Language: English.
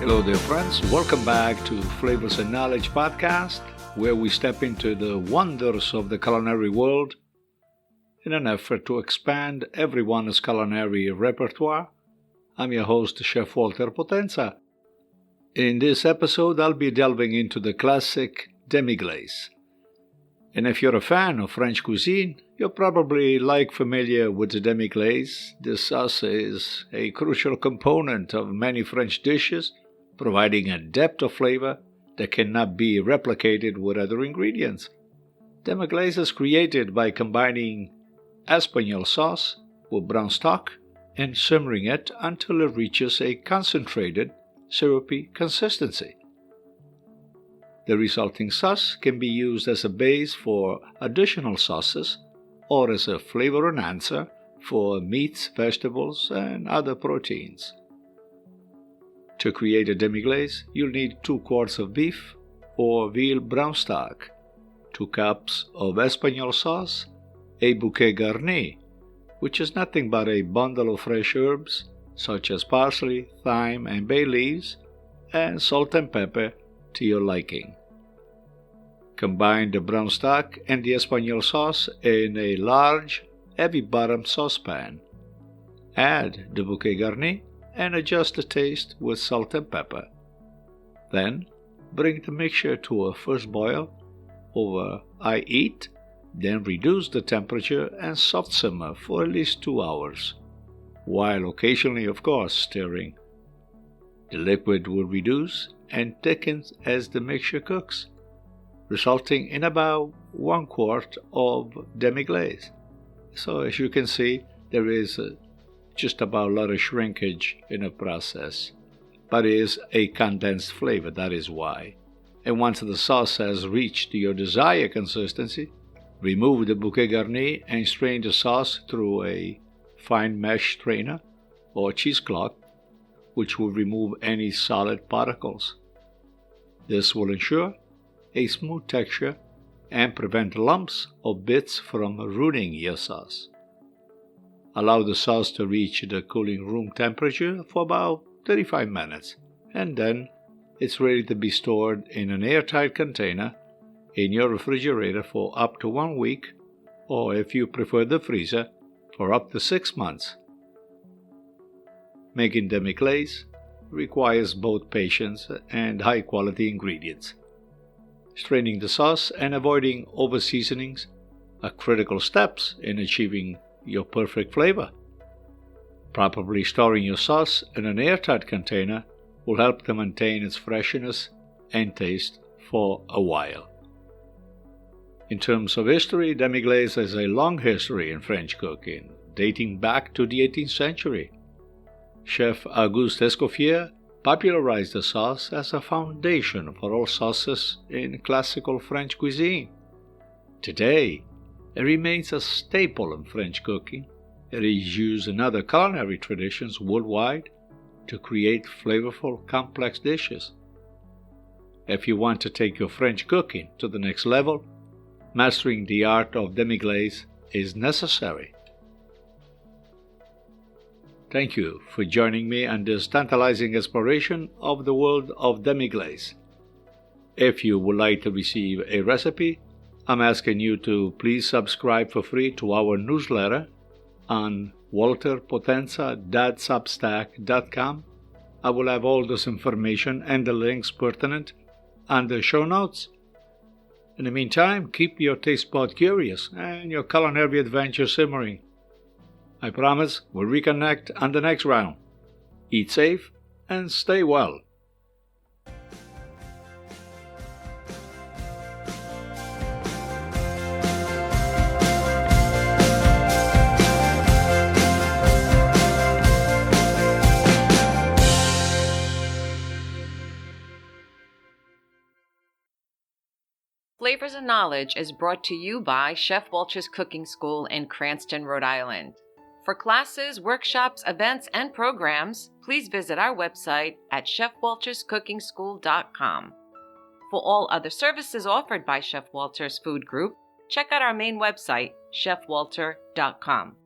Hello there, friends. Welcome back to Flavors and Knowledge podcast, where we step into the wonders of the culinary world in an effort to expand everyone's culinary repertoire. I'm your host, Chef Walter Potenza. In this episode, I'll be delving into the classic Demiglaze. And if you're a fan of French cuisine, you're probably familiar with the Demiglaze. This sauce is a crucial component of many French dishes, providing a depth of flavor that cannot be replicated with other ingredients. Demiglaze is created by combining Espagnole sauce with brown stock and simmering it until it reaches a concentrated, syrupy consistency. The resulting sauce can be used as a base for additional sauces or as a flavor enhancer for meats, vegetables, and other proteins. To create a demi-glace, you'll need 2 quarts of beef or veal brown stock, 2 cups of Espagnole sauce, a bouquet garni, which is nothing but a bundle of fresh herbs such as parsley, thyme, and bay leaves, and salt and pepper to your liking. Combine the brown stock and the Espagnole sauce in a large, heavy-bottomed saucepan. Add the bouquet garni and adjust the taste with salt and pepper. Then, bring the mixture to a first boil over high heat, then reduce the temperature and soft simmer for at least 2 hours, while occasionally, of course, stirring. The liquid will reduce and thicken as the mixture cooks, resulting in about 1 quart of demi-glace. So as you can see, there is just about a lot of shrinkage in the process, but it is a condensed flavor, that is why. And once the sauce has reached your desired consistency, remove the bouquet garni and strain the sauce through a fine mesh strainer or cheesecloth, which will remove any solid particles. This will ensure a smooth texture and prevent lumps or bits from ruining your sauce. Allow the sauce to reach the cooling room temperature for about 35 minutes, and then it's ready to be stored in an airtight container in your refrigerator for up to 1 week, or if you prefer the freezer, for up to 6 months. Making demi-glace requires both patience and high-quality ingredients. Straining the sauce and avoiding over-seasonings are critical steps in achieving your perfect flavor. Properly storing your sauce in an airtight container will help to maintain its freshness and taste for a while. In terms of history, demi-glace has a long history in French cooking, dating back to the 18th century. Chef Auguste Escoffier popularized the sauce as a foundation for all sauces in classical French cuisine. Today, it remains a staple in French cooking. It is used in other culinary traditions worldwide to create flavorful, complex dishes. If you want to take your French cooking to the next level, mastering the art of demi-glace is necessary. Thank you for joining me on this tantalizing exploration of the world of demi-glace. If you would like to receive a recipe, I'm asking you to please subscribe for free to our newsletter on walterpotenza.substack.com. I will have all this information and the links pertinent on the show notes. In the meantime, keep your taste bud curious and your culinary adventure simmering. I promise we'll reconnect on the next round. Eat safe and stay well. Flavors and Knowledge is brought to you by Chef Walter's Cooking School in Cranston, Rhode Island. For classes, workshops, events, and programs, please visit our website at chefwalterscookingschool.com. For all other services offered by Chef Walter's Food Group, check out our main website, chefwalter.com.